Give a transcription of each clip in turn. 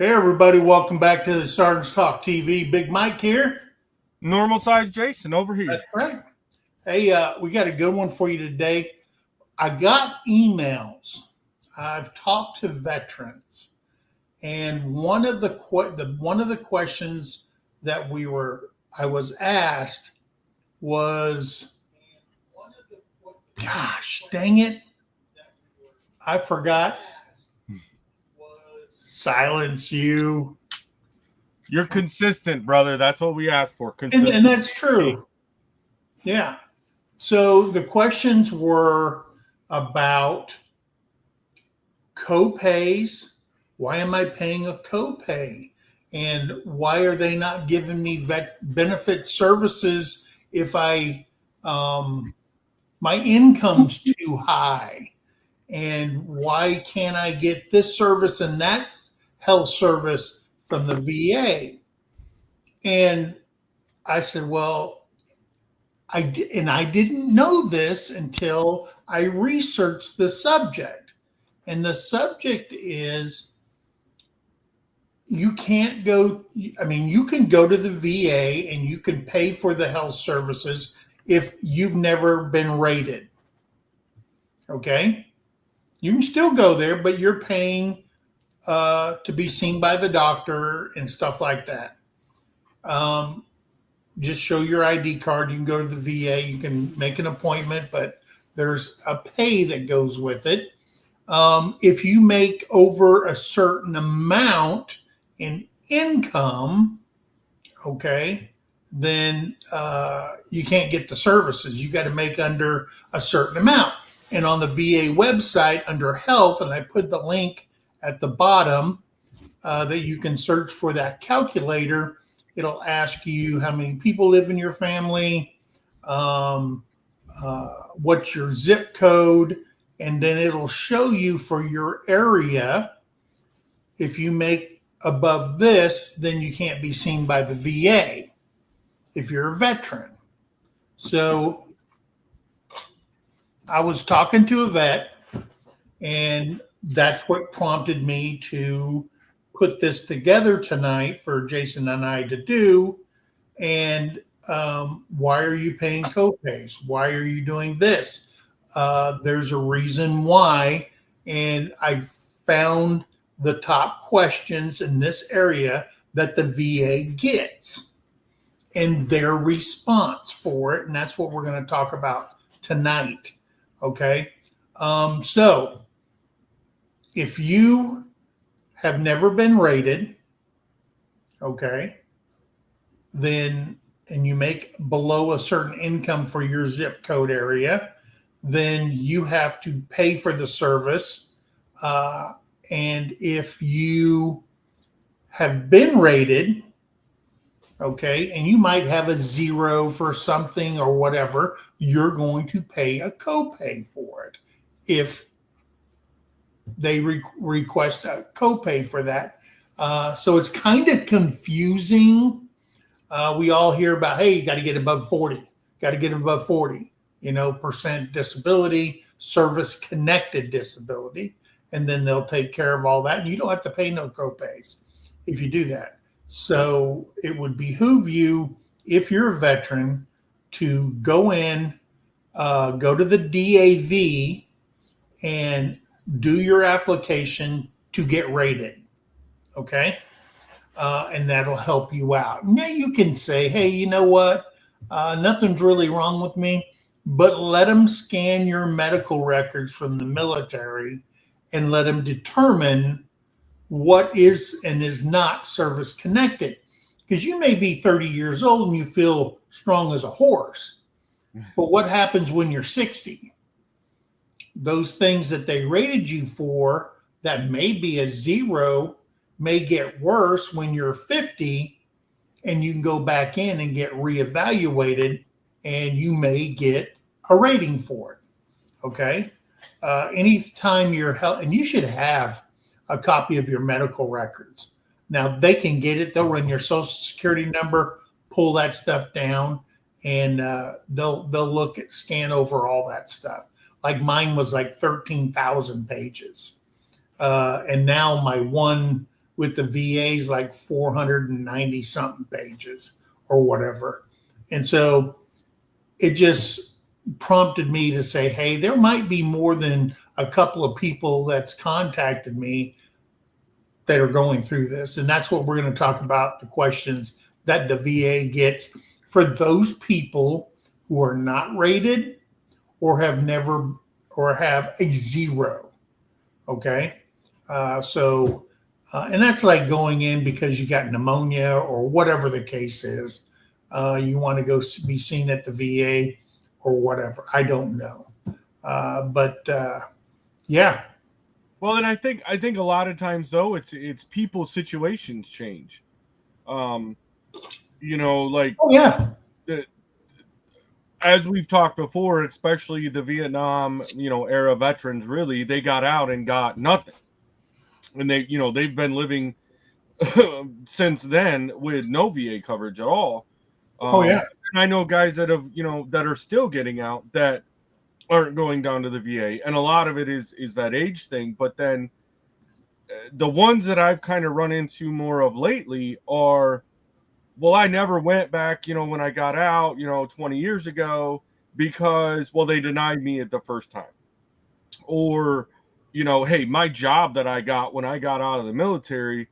Hey, everybody, welcome back to the Sergeant's Talk TV. Big Mike here. Normal size Jason over That's here. right. Hey, we got a good one for you today. I got emails. I've talked to veterans, and one of the questions that I was asked was, gosh, dang it, I forgot. Silence you. You're consistent, brother. That's what we ask for. And Consistency. that's true. Yeah. So the questions were about co-pays. Why am I paying a copay? And why are they not giving me benefit services if my income's too high? And why can't I get this service and that health service from the VA? And I said, well, I didn't know this until I researched the subject. And the subject is you can't go, I mean, you can go to the VA and you can pay for the health services if you've never been rated. Okay? You can still go there, but you're paying to be seen by the doctor and stuff like that. Just show your ID card. You can go to the VA. You can make an appointment, but there's a pay that goes with it. If you make over a certain amount in income, okay, then you can't get the services. You got to make under a certain amount. And on the VA website under health, and I put the link at the bottom that you can search for that calculator. It'll ask you how many people live in your family, what's your zip code, and then it'll show you for your area. If you make above this, then you can't be seen by the VA if you're a veteran. So I was talking to a vet, and that's what prompted me to put this together tonight for Jason and I to do. And why are you paying copays? Why are you doing this? There's a reason why. And I found the top questions in this area that the VA gets and their response for it. And that's what we're going to talk about tonight. Okay. So if you have never been rated, okay, then, and you make below a certain income for your zip code area, then you have to pay for the service. And if you have been rated, okay, and you might have a 0 for something or whatever, you're going to pay a copay for it if they request a copay for that. So it's kind of confusing. We all hear about, hey, you got to get above 40, percent disability, service connected disability, and then they'll take care of all that. And you don't have to pay no copays if you do that. So it would behoove you, if you're a veteran, to go in, go to the DAV and do your application to get rated. Okay. And that'll help you out. Now you can say, hey, you know what? Nothing's really wrong with me, but let them scan your medical records from the military and let them determine what is and is not service connected. Because you may be 30 years old and you feel strong as a horse, but what happens when you're 60? Those things that they rated you for that may be a 0 may get worse when you're 50, and you can go back in and get reevaluated, and you may get a rating for it. Okay. Anytime you're health, and you should have a copy of your medical records. Now they can get it. They'll run your social security number, pull that stuff down, and they'll look at, scan over all that stuff. Like mine was like 13,000 pages. And now my one with the VA's like 490 something pages or whatever. And so it just prompted me to say, hey, there might be more than a couple of people that's contacted me that are going through this. And that's what we're going to talk about, the questions that the VA gets for those people who are not rated or have never or have a 0. Okay. And that's like going in because you got pneumonia or whatever the case is. You want to go be seen at the VA or whatever. I don't know. Yeah. Well, and I think a lot of times though it's people's situations change. Like Oh yeah. As we've talked before, especially the Vietnam, era veterans, really, they got out and got nothing. And they've been living since then with no VA coverage at all. Oh yeah. And I know guys that have, that are still getting out that aren't going down to the VA. And a lot of it is that age thing. But then the ones that I've kind of run into more of lately are, well, I never went back, when I got out, 20 years ago because, well, they denied me it the first time. Or, hey, my job that I got when I got out of the military,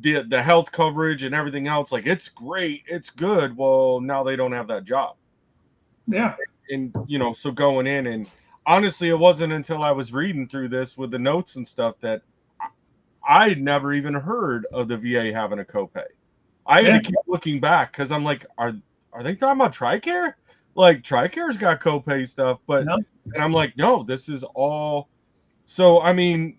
the health coverage and everything else, like, it's great, it's good. Well, now they don't have that job. Yeah. And, so going in, and honestly, it wasn't until I was reading through this with the notes and stuff that I'd never even heard of the VA having a copay. I had to keep looking back because I'm like, are they talking about TRICARE? Like, TRICARE's got copay stuff, but and I'm like, no, this is all. So I mean,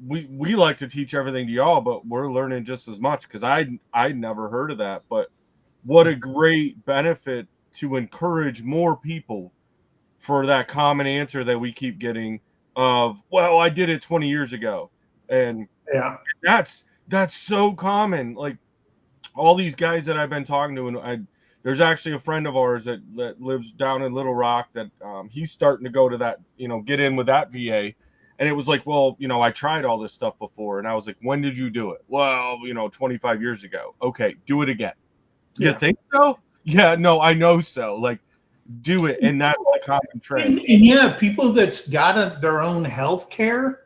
we like to teach everything to y'all, but we're learning just as much because I'd never heard of that. But what a great benefit to encourage more people for that common answer that we keep getting of, well, I did it 20 years ago, and that's so common. Like, all these guys that I've been talking to, and there's actually a friend of ours that lives down in Little Rock that he's starting to go to that, get in with that VA. And it was like, well, I tried all this stuff before. And I was like, when did you do it? Well, 25 years ago. Okay, do it again. You think so? Yeah, no, I know so. Like, do it. And that's the common trend. And people that's got their own health care,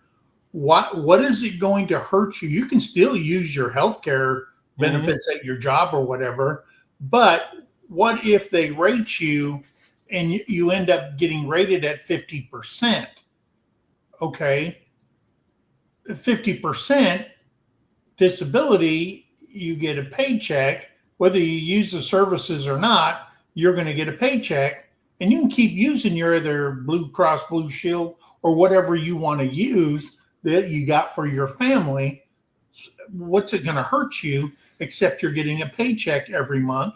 what is it going to hurt you? You can still use your health care benefits at your job or whatever, but what if they rate you and you end up getting rated at 50%? Okay, 50% disability, you get a paycheck. Whether you use the services or not, you're going to get a paycheck, and you can keep using your other Blue Cross Blue Shield or whatever you want to use that you got for your family. What's it going to hurt you except you're getting a paycheck every month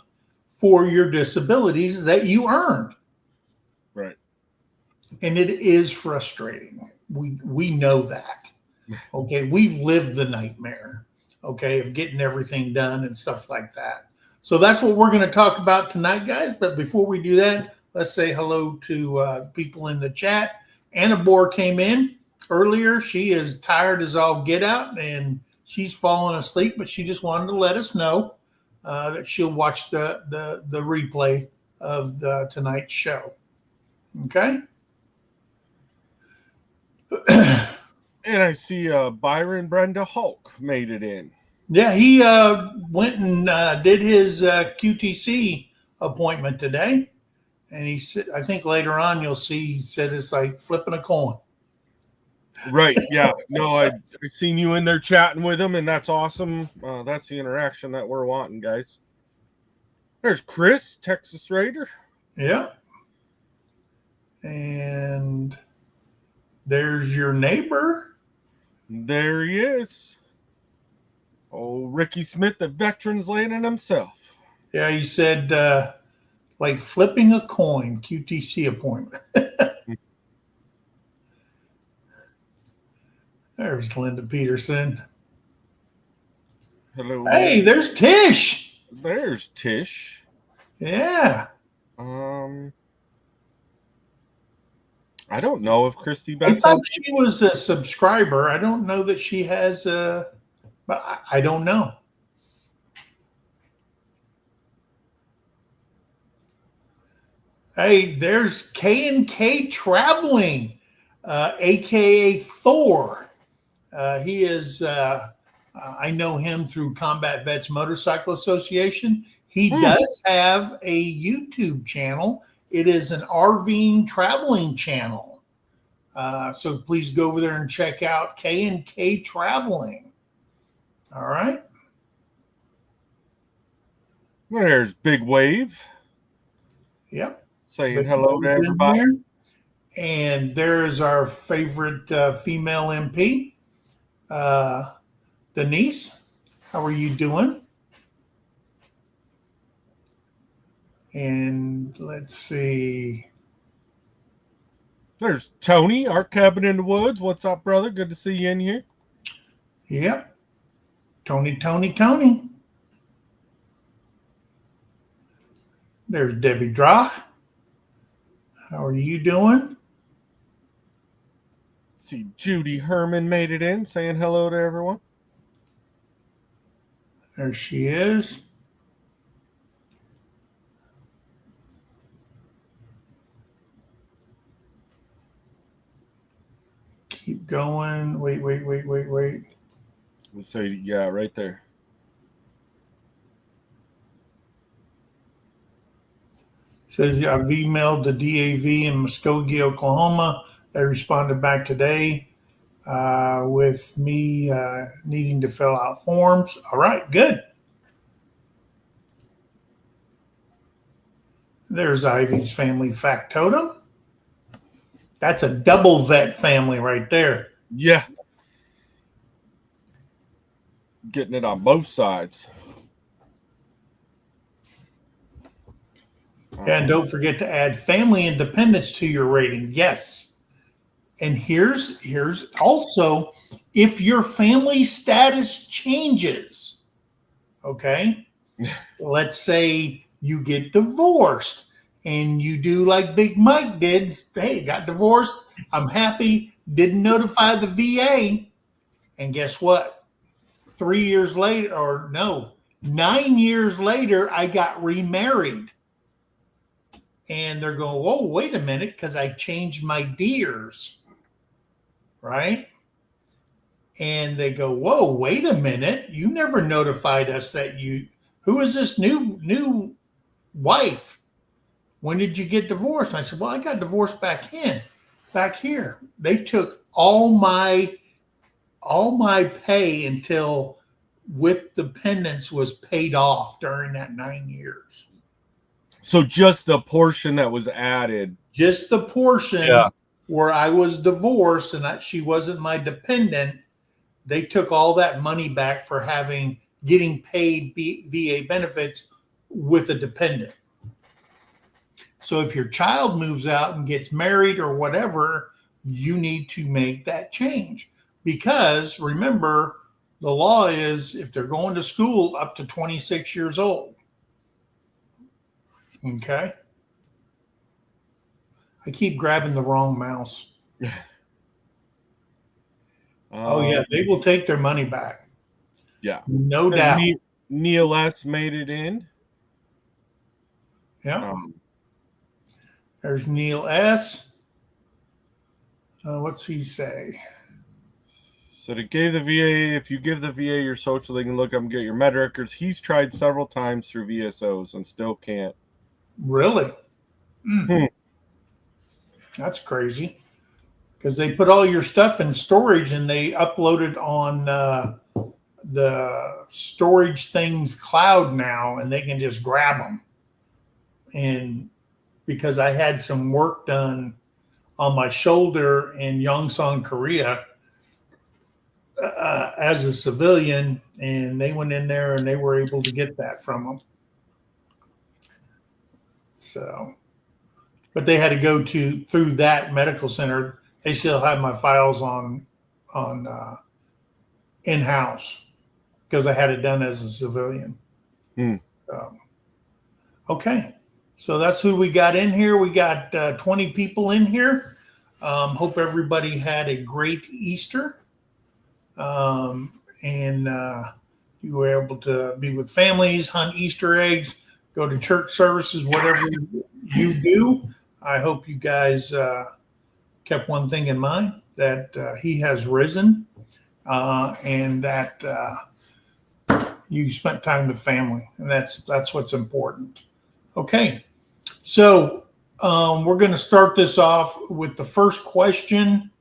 for your disabilities that you earned? Right. And it is frustrating. We know that. Okay. We've lived the nightmare, okay, of getting everything done and stuff like that. So that's what we're going to talk about tonight, guys. But before we do that, let's say hello to people in the chat. Anna Bohr came in earlier. She is tired as all get out, and she's fallen asleep, but she just wanted to let us know that she'll watch the replay of tonight's show. Okay. And I see Byron Brenda Hulk made it in. Yeah, he went and did his QTC appointment today. And he said, I think later on you'll see, he said it's like flipping a coin. Right. Yeah. No, I've seen you in there chatting with him, and that's awesome. That's the interaction that we're wanting, guys. There's Chris, Texas Raider. Yeah. And there's your neighbor. There he is. Oh, Ricky Smith, the veteran's landing himself. Yeah, he said like flipping a coin, QTC appointment. There's Linda Peterson. Hello. Hey, there's Tish. There's Tish. Yeah. I don't know if Christy I Betts. thought she was a subscriber. I don't know that she has a but I don't know. Hey, there's K&K Traveling, aka Thor. He is. I know him through Combat Vets Motorcycle Association. He does have a YouTube channel. It is an RVing traveling channel. So please go over there and check out K&K Traveling. All right. There's Big Wave. Yep. Saying hello to everybody. And there's our favorite female MP, Denise. How are you doing? And let's see. There's Tony, our cabin in the woods. What's up, brother? Good to see you in here. Yep. Tony. There's Debbie Droth. How are you doing? See, Judy Herman made it in, saying hello to everyone. There she is. Keep going. Wait. Let's say, yeah, right there. Says I've emailed the DAV in Muskogee, Oklahoma. They responded back today with me needing to fill out forms. All right, good. There's Ivy's family factotum. That's a double vet family right there. Yeah. Getting it on both sides. And don't forget to add family independence to your rating. Yes. And here's also if your family status changes, okay? Let's say you get divorced and you do like Big Mike did. Hey, got divorced. I'm happy. Didn't notify the VA. And guess what? 3 years later, or no, 9 years later, I got remarried. And they're going, whoa, wait a minute, because I changed my deers, right? And they go, whoa, wait a minute. You never notified us that who is this new wife? When did you get divorced? And I said, well, I got divorced back here. They took all my pay until with dependents was paid off during that 9 years. So just the portion that was added. Just the portion where I was divorced and she wasn't my dependent, they took all that money back for getting paid VA benefits with a dependent. So if your child moves out and gets married or whatever, you need to make that change. Because remember, the law is if they're going to school up to 26 years old. Okay. I keep grabbing the wrong mouse. Oh, yeah. They will take their money back. Yeah. No doubt. Neil S. made it in. Yeah. There's Neil S. What's he say? So if you give the VA your social, they can look up and get your med records. He's tried several times through VSOs and still can't. Really? That's crazy. Because they put all your stuff in storage and they upload it on the storage things cloud now, and they can just grab them. And because I had some work done on my shoulder in Yongsan, Korea, as a civilian, and they went in there and they were able to get that from them. So, but they had to go through that medical center. They still have my files on in-house because I had it done as a civilian. Okay. So that's who we got in here. We got 20 people in here. Hope everybody had a great Easter. and you were able to be with families, hunt Easter eggs, go to church services, whatever you do. I hope you guys kept one thing in mind, that he has risen, and that you spent time with family, and that's what's important. Okay, so we're going to start this off with the first question,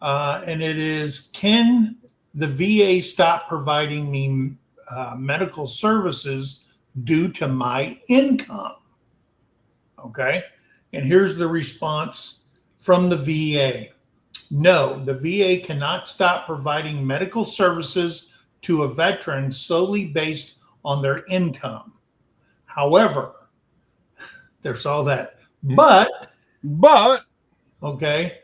and it is: can the VA stop providing me medical services due to my income? Okay, and here's the response from the VA. No, the VA cannot stop providing medical services to a veteran solely based on their income. However, there's all that. But, okay,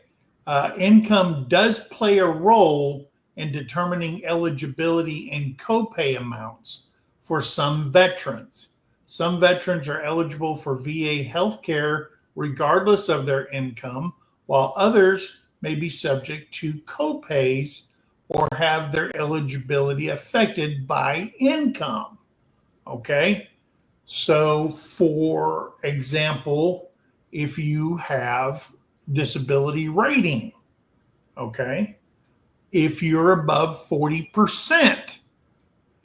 income does play a role in determining eligibility and copay amounts for some veterans. Some veterans are eligible for VA health care regardless of their income, while others may be subject to copays or have their eligibility affected by income. Okay, so for example, if you have disability rating, okay, if you're above 40%,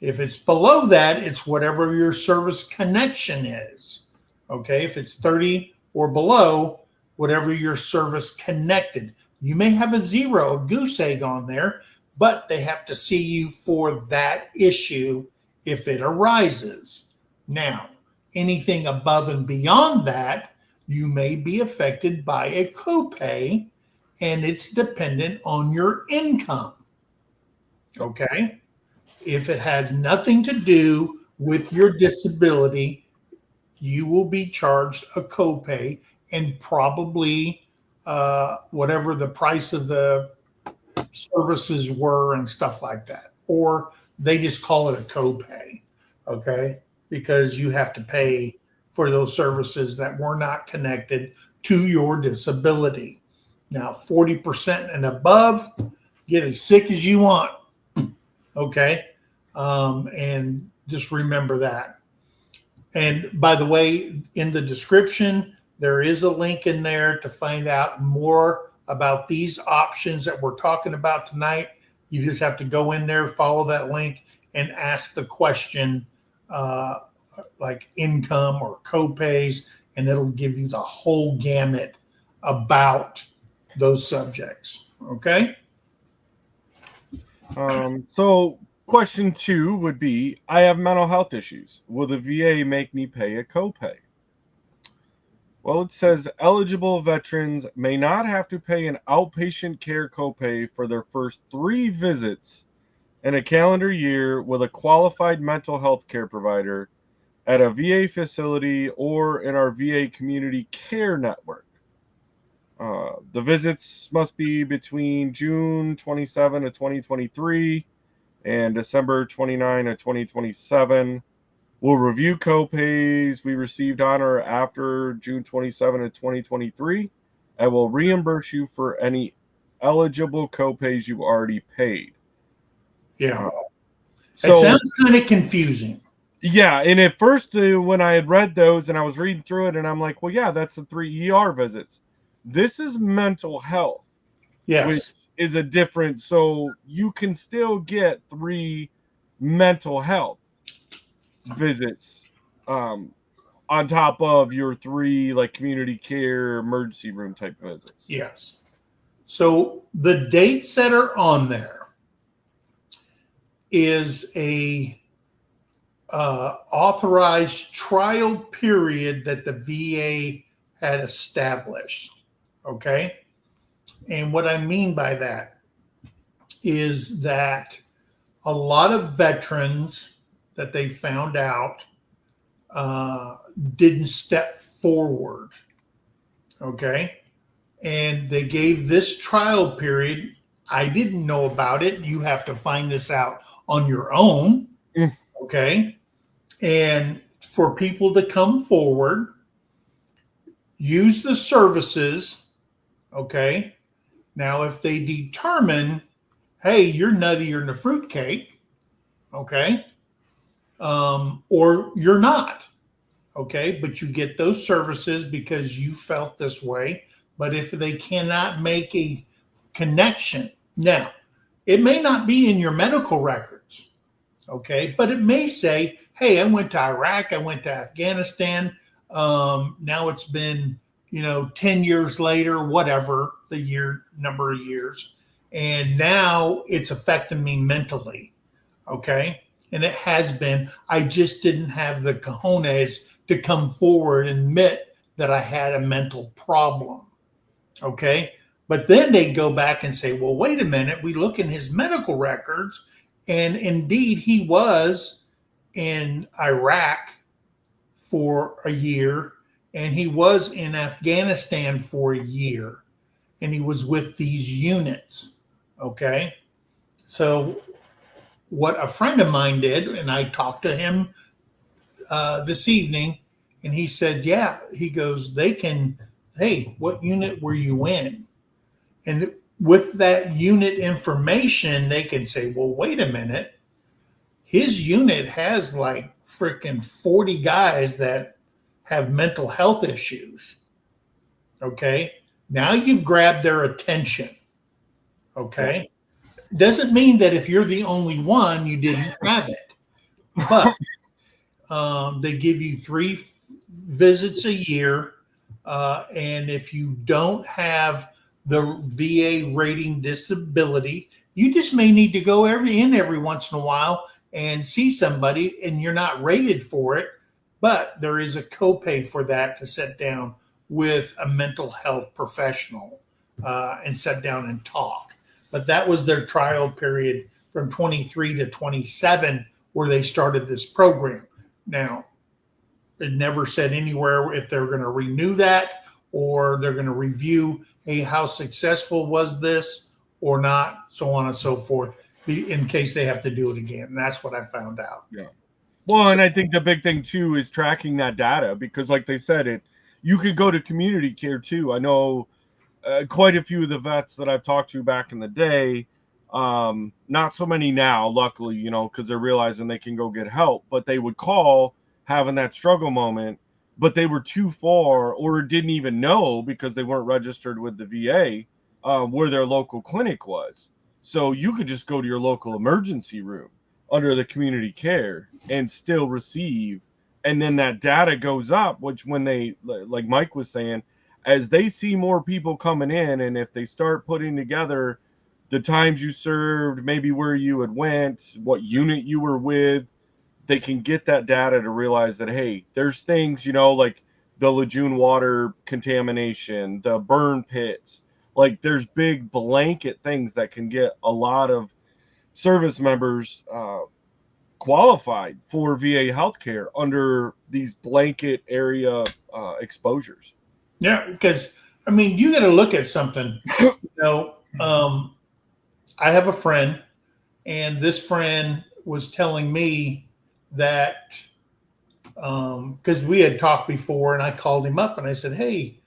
if it's below that, it's whatever your service connection is. Okay, if it's 30 or below, whatever your service connected. You may have a zero, a goose egg on there, but they have to see you for that issue if it arises. Now, anything above and beyond that, you may be affected by a copay, and it's dependent on your income. Okay? If it has nothing to do with your disability, you will be charged a copay, and probably whatever the price of the services were and stuff like that. Or they just call it a copay, okay? Because you have to pay for those services that were not connected to your disability. Now, 40% and above, get as sick as you want, okay? And just remember that. And by the way, in the description, there is a link in there to find out more about these options that we're talking about tonight. You just have to go in there, follow that link, and ask the question like income or copays, and it'll give you the whole gamut about those subjects. Okay? So question 2 would be, I have mental health issues. Will the VA make me pay a copay? Well, it says eligible veterans may not have to pay an outpatient care copay for their first 3 visits in a calendar year with a qualified mental health care provider at a VA facility or in our VA community care network. The visits must be between June 27 of 2023 and December 29 of 2027. We'll review copays we received on or after June 27 of 2023, and will reimburse you for any eligible copays you already paid. Yeah. So, it sounds kind of confusing. Yeah, and at first when I had read those and I was reading through it, and I'm like, well, yeah, that's the 3 ER visits. This is mental health, Yes. which is a different, so you can still get 3 mental health visits on top of your 3 like community care emergency room type visits. Yes. So the dates that are on there is a authorized trial period that the VA had established. Okay. And what I mean by that is that a lot of veterans that they found out didn't step forward. Okay. And they gave this trial period. I didn't know about it. You have to find this out on your own. Okay. And for people to come forward, use the services. Okay. Now, if they determine, hey, you're nuttier than a fruitcake, okay? Or you're not, okay? But you get those services because you felt this way. But if they cannot make a connection, now, it may not be in your medical records, okay? But it may say, hey, I went to Iraq, I went to Afghanistan. Now it's been, 10 years later, whatever the number of years. And now it's affecting me mentally, okay? And it has been. I just didn't have the cojones to come forward and admit that I had a mental problem, okay? But then they go back and say, well, wait a minute. We look in his medical records, and indeed he was in Iraq for a year, and he was in Afghanistan for a year, and he was with these units, okay? So what a friend of mine did, and I talked to him this evening, and he said, yeah, he goes, hey, what unit were you in? And with that unit information, they can say, well, wait a minute. His unit has like freaking 40 guys that have mental health issues. Okay. Now you've grabbed their attention. Okay. Doesn't mean that if you're the only one, you didn't have it. But they give you 3 visits a year. And if you don't have the VA rating disability, you just may need to go every once in a while and see somebody, and you're not rated for it, but there is a copay for that to sit down with a mental health professional and sit down and talk. But that was their trial period from 23 to 27 where they started this program. Now, it never said anywhere if they're going to renew that or they're going to review, hey, how successful was this or not, so on and so forth, in case they have to do it again. And that's what I found out. Yeah. Well, and I think the big thing too is tracking that data, because like they said, you could go to community care too. I know quite a few of the vets that I've talked to back in the day, not so many now, luckily, because they're realizing they can go get help, but they would call having that struggle moment, but they were too far or didn't even know because they weren't registered with the VA where their local clinic was. So you could just go to your local emergency room under the community care and still receive. And then that data goes up, which when they, like Mike was saying, as they see more people coming in, and if they start putting together the times you served, maybe where you had went, what unit you were with, they can get that data to realize that, hey, there's things, like the Lejeune water contamination, the burn pits, like there's big blanket things that can get a lot of service members qualified for VA healthcare under these blanket area exposures. Yeah, because you got to look at something. I have a friend, and this friend was telling me that because we had talked before, and I called him up and I said, hey,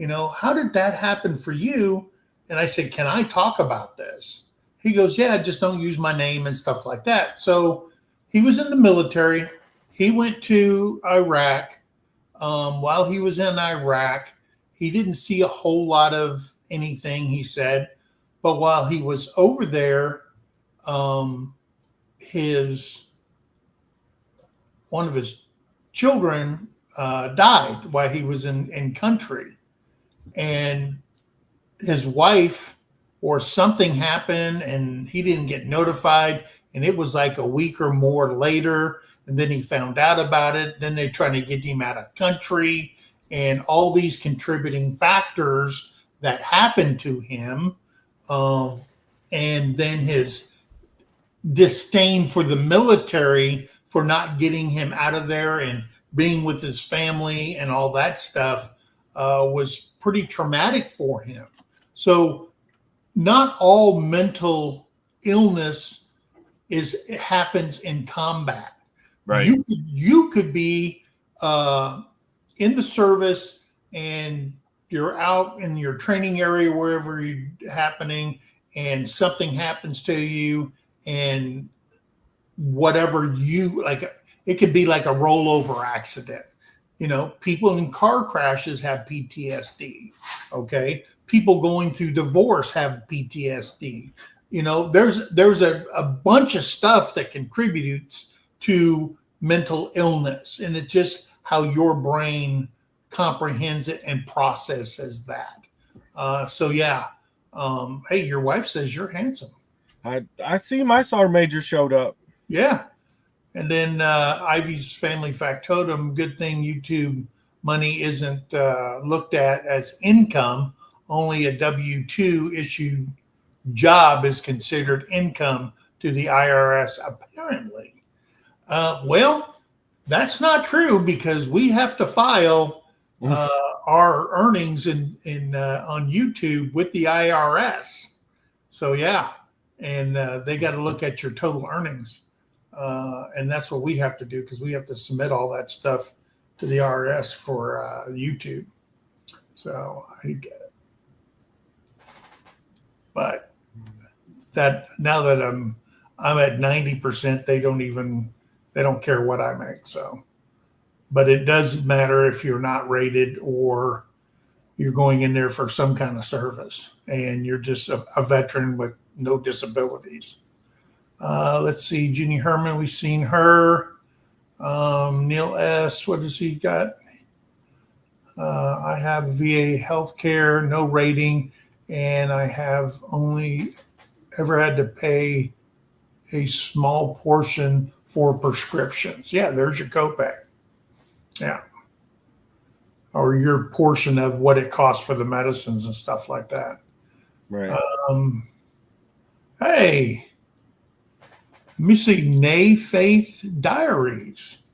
how did that happen for you? And I said, can I talk about this? He goes, yeah, just don't use my name and stuff like that. So he was in the military. He went to Iraq. While he was in Iraq, he didn't see a whole lot of anything, he said. But while he was over there, one of his children died while he was in country. And his wife or something happened and he didn't get notified. And it was like a week or more later. And then he found out about it. Then they're trying to get him out of country and all these contributing factors that happened to him. And then his disdain for the military for not getting him out of there and being with his family and all that stuff was pretty traumatic for him. So not all mental illness happens in combat. Right. You could be in the service and you're out in your training area, wherever you're happening, and something happens to you and whatever you like. It could be like a rollover accident. You know, people in car crashes have PTSD. Okay. People going through divorce have PTSD. You know, there's a bunch of stuff that contributes to mental illness, and it's just how your brain comprehends it and processes that. So yeah. Hey, your wife says you're handsome. I see my sergeant major showed up. Yeah. And then Ivy's family factotum. Good thing YouTube money isn't looked at as income. Only a W-2 issued job is considered income to the IRS, apparently. Well, that's not true because we have to file our earnings in on YouTube with the IRS. So yeah, and they got to look at your total earnings. And that's what we have to do because we have to submit all that stuff to the IRS for YouTube. So I get it. But that now that I'm at 90%, they don't care what I make. So, but it doesn't matter if you're not rated or you're going in there for some kind of service and you're just a veteran with no disabilities. Let's see, Jeannie Herman, we've seen her. Neil S., what has he got? I have VA healthcare, no rating, and I have only ever had to pay a small portion for prescriptions. Yeah, there's your copay. Yeah. Or your portion of what it costs for the medicines and stuff like that. Right. Hey, let me see. Nay Faith Diaries.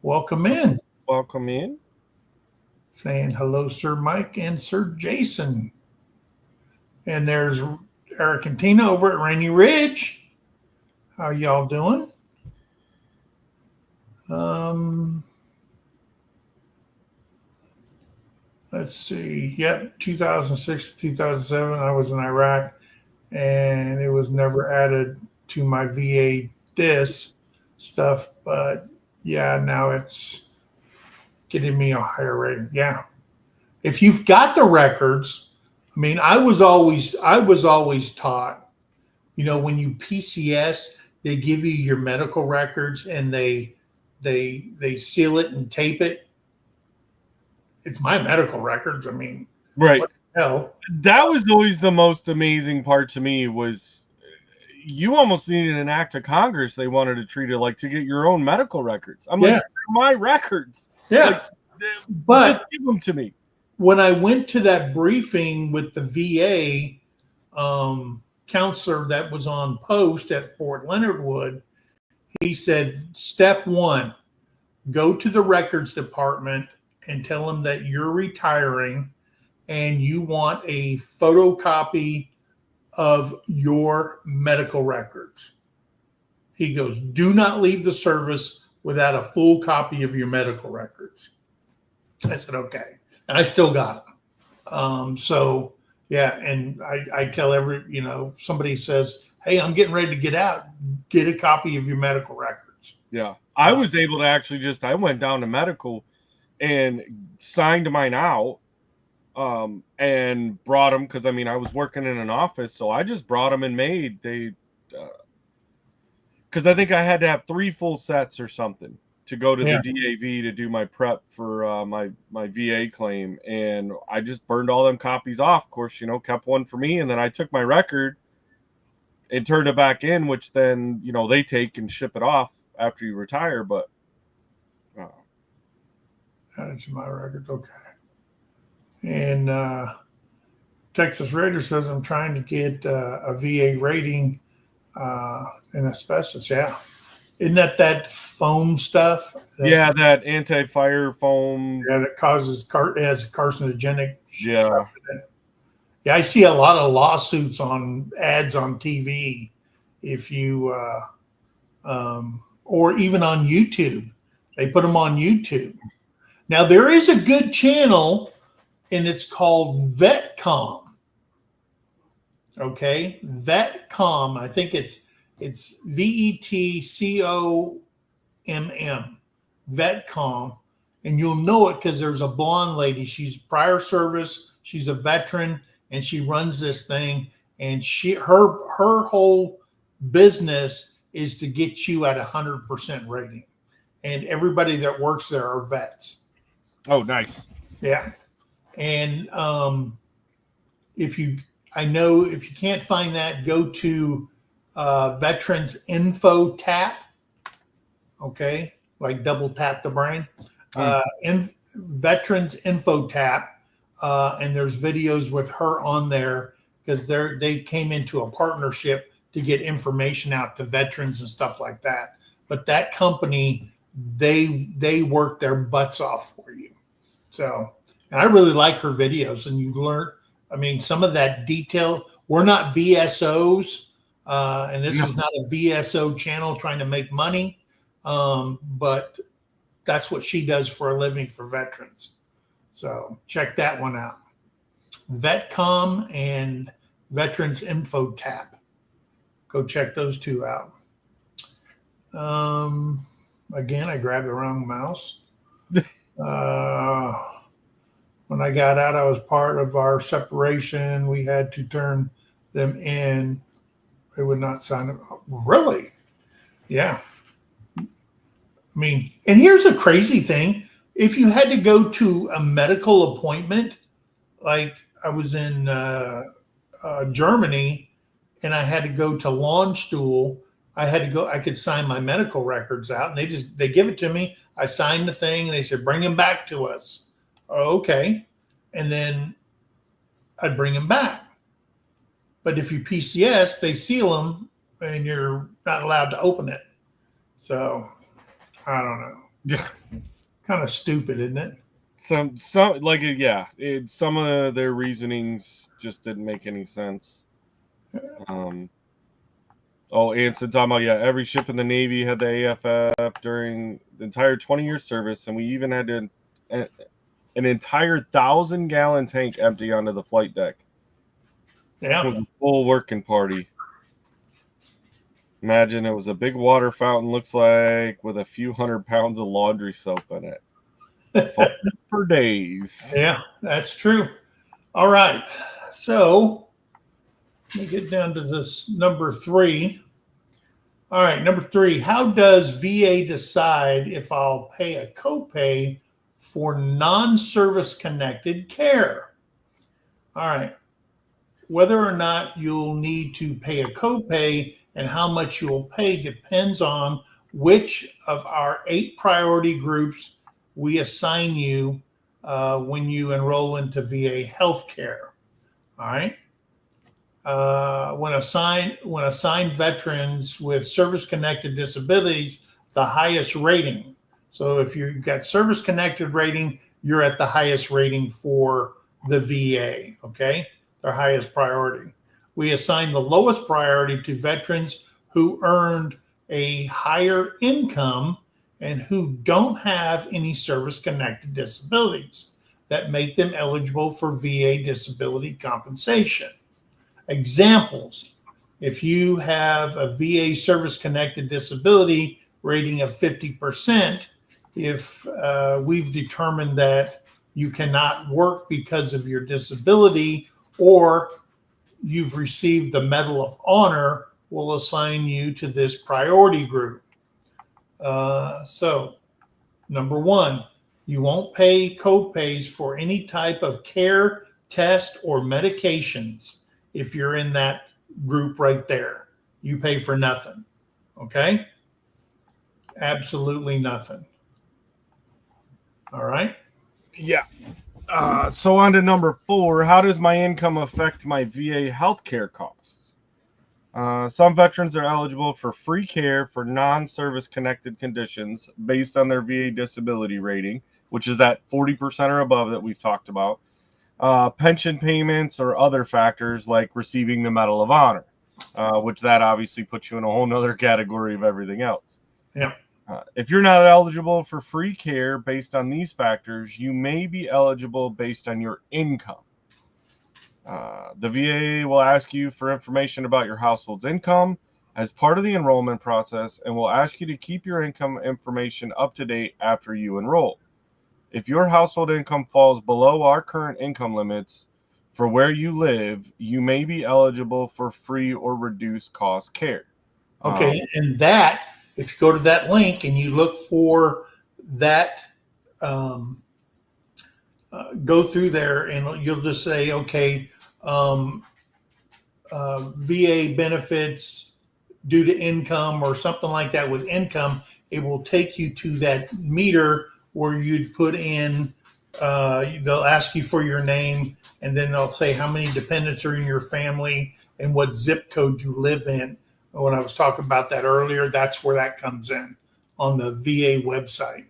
Welcome in. Welcome in. Saying hello, Sir Mike and Sir Jason. And there's Eric and Tina over at Rainy Ridge. How y'all doing? Let's see. Yep, 2006 to 2007, I was in Iraq, and it was never added to my VA disc stuff. But yeah, now it's getting me a higher rating. Yeah, if you've got the records, I mean, I was always taught, you know, when you PCS, they give you your medical records and they seal it and tape it. It's my medical records. I mean, right. What the hell? That was always the most amazing part to me was you almost needed an act of Congress. They wanted to treat it like to get your own medical records. I'm like, my records. Yeah. Like, but just give them to me. When I went to that briefing with the VA counselor that was on post at Fort Leonard Wood, he said, step one, go to the records department and tell them that you're retiring and you want a photocopy of your medical records. He goes, do not leave the service without a full copy of your medical records. I said, okay. And I still got them. So, yeah. And I tell somebody says, hey, I'm getting ready to get out. Get a copy of your medical records. Yeah. I was able to actually I went down to medical and signed mine out and brought them because, I mean, I was working in an office. So I just brought them and made because I think I had to have 3 full sets or something to go to the DAV to do my prep for my VA claim. And I just burned all them copies off. Of course, kept one for me. And then I took my record and turned it back in, which then, they take and ship it off after you retire. But that's my records. Okay. And Texas Raider says I'm trying to get a VA rating in asbestos. Yeah. Isn't that foam stuff? That anti-fire foam. Yeah, that causes has carcinogenic. Yeah. Yeah, I see a lot of lawsuits on ads on TV. If you, or even on YouTube, they put them on YouTube. Now there is a good channel, and it's called VetCom. Okay, VetCom. I think it's It's VETCOMM, VetCom, and you'll know it because there's a blonde lady. She's prior service. She's a veteran, and she runs this thing. And her whole business is to get you at 100% rating. And everybody that works there are vets. Oh, nice. Yeah. And if you can't find that, go to Veterans Info Tap. Okay, like double tap the brain. Veterans Info Tap, and there's videos with her on there because they came into a partnership to get information out to veterans and stuff like that. But that company, they work their butts off for you. So, and I really like her videos, and you learn. I mean, some of that detail. We're not VSOs, and this is not a VSO channel trying to make money, but that's what she does for a living for veterans. So check that one out. VetCom and Veterans Info Tap. Go check those two out. Again, I grabbed the wrong mouse. When I got out, I was part of our separation. We had to turn them in. They would not sign up. Really? Yeah. I mean, and here's a crazy thing. If you had to go to a medical appointment, like I was in Germany and I had to go to Launchstool, I could sign my medical records out, and they give it to me. I signed the thing and they said, bring them back to us. Oh, okay. And then I'd bring them back. But if you PCS, they seal them and you're not allowed to open it. So I don't know. Yeah. Kind of stupid, isn't it? Some like yeah. Some of their reasonings just didn't make any sense. Anson talking about every ship in the Navy had the AFF during the entire 20-year service, and we even had an entire 1,000-gallon tank empty onto the flight deck. Yeah, it was a full working party. Imagine it was a big water fountain, looks like, with a few 100 pounds of laundry soap in it for days. Yeah, that's true. All right, so let me get down to this number 3. All right, number 3. How does VA decide if I'll pay a copay for non-service connected care? All right. Whether or not you'll need to pay a copay and how much you'll pay depends on which of our 8 priority groups we assign you when you enroll into VA healthcare. All right. When assigned veterans with service-connected disabilities, the highest rating. So if you've got service-connected rating, you're at the highest rating for the VA, okay? Their highest priority. We assign the lowest priority to veterans who earned a higher income and who don't have any service-connected disabilities that make them eligible for VA disability compensation. Examples: if you have a VA service-connected disability rating of 50%, if we've determined that you cannot work because of your disability or you've received the Medal of Honor, we'll assign you to this priority group. So, number 1, you won't pay copays for any type of care, test, or medications. If you're in that group right there, you pay for nothing. Okay? Absolutely nothing. All right? Yeah. So on to number 4. How does my income affect my VA healthcare costs? Some veterans are eligible for free care for non-service connected conditions based on their VA disability rating, which is that 40% or above that we've talked about. Pension payments or other factors like receiving the Medal of Honor, which that obviously puts you in a whole nother category of everything else. Yeah. If you're not eligible for free care based on these factors, you may be eligible based on your income. The VA will ask you for information about your household's income, as part of the enrollment process and will ask you to keep your income information up to date after you enroll. If your household income falls below our current income limits for where you live, you may be eligible for free or reduced cost care. Okay, and that, if you go to that link and you look for that, um, go through there and you'll just say, okay, um, VA benefits due to income or something like that with income, it will take you to that meter where you'd put in, they'll ask you for your name, and then they'll say how many dependents are in your family and what zip code you live in. When I was talking about that earlier, that's where that comes in on the VA website.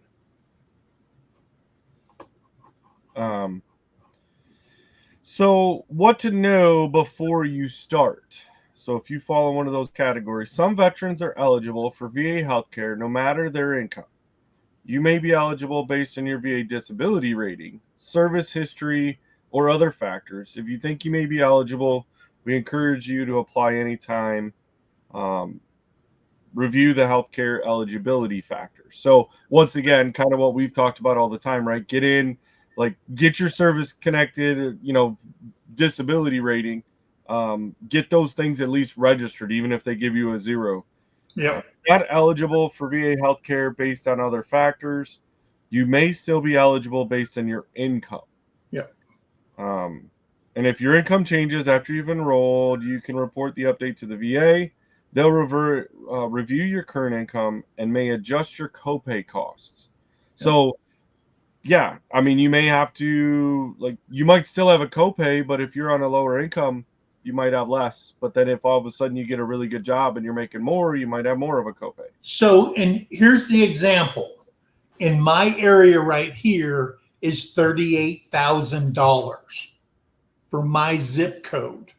So what to know before you start. So if you fall in one of those categories, some veterans are eligible for VA healthcare no matter their income. You may be eligible based on your VA disability rating, service history, or other factors. If you think you may be eligible, we encourage you to apply anytime. Review the healthcare eligibility factors. So once again, kind of what we've talked about all the time, right? Get in, like get your service connected, disability rating. Get those things at least registered, even if they give you a 0. Yep. Not eligible for VA healthcare based on other factors. You may still be eligible based on your income. Yep. And if your income changes after you've enrolled, you can report the update to the VA. They'll review your current income and may adjust your copay costs. Yep. So, yeah, I mean, you may have to, you might still have a copay, but if you're on a lower income, you might have less. But then if all of a sudden you get a really good job and you're making more, you might have more of a copay. So, and here's the example. In my area right here is $38,000 for my zip code.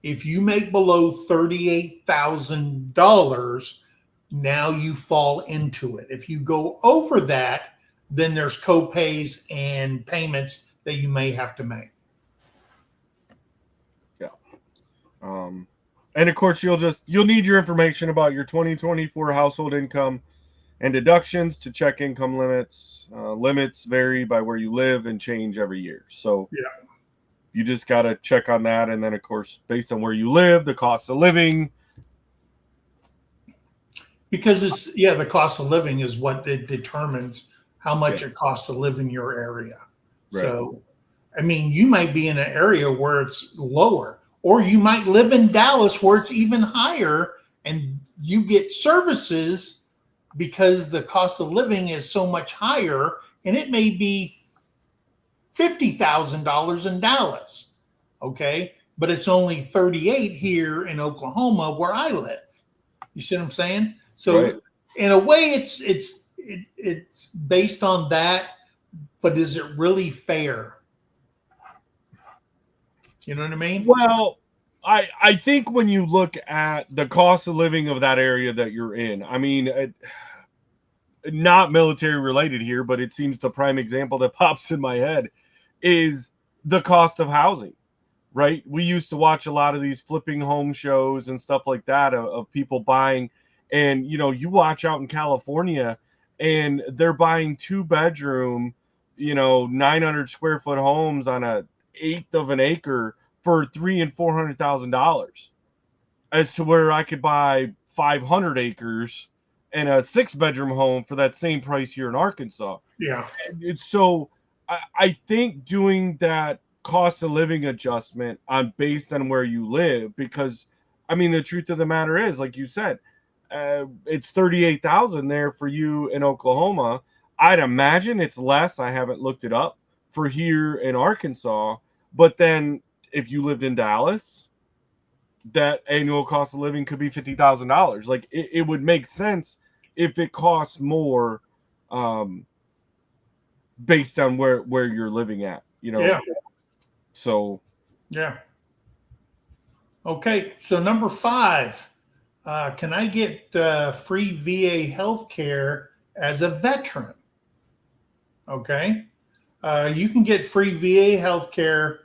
If you make below $38,000, now you fall into it. If you go over that, then there's copays and payments that you may have to make. Yeah. And of course, you'll need your information about your 2024 household income and deductions to check income limits. Limits vary by where you live and change every year. So yeah, you just got to check on that. And then, of course, based on where you live, the cost of living. Because the cost of living is what it determines how much it costs to live in your area. Right. So, I mean, you might be in an area where it's lower, or you might live in Dallas where it's even higher, and you get services because the cost of living is so much higher, and it may be $50,000 in Dallas, okay? But it's only 38 here in Oklahoma where I live. You see what I'm saying? So right. In a way, it's based on that, but is it really fair? You know what I mean? Well, I think when you look at the cost of living of that area that you're in, I mean, not military related here, but it seems the prime example that pops in my head is the cost of housing, right? We used to watch a lot of these flipping home shows and stuff like that of people buying, and you watch out in California and they're buying 2-bedroom, 900 square foot homes on a 1/8 of an acre for $300,000 and $400,000, as to where I could buy 500 acres and a 6-bedroom home for that same price here in Arkansas. Yeah. It's so I think doing that cost of living adjustment based on where you live, because I mean, the truth of the matter is, like you said, it's 38,000 there for you in Oklahoma. I'd imagine it's less. I haven't looked it up for here in Arkansas, but then if you lived in Dallas, that annual cost of living could be $50,000. Like it would make sense if it costs more, based on where you're living at, Yeah. So. Yeah. Okay. So number 5, can I get free VA healthcare as a veteran? Okay. You can get free VA healthcare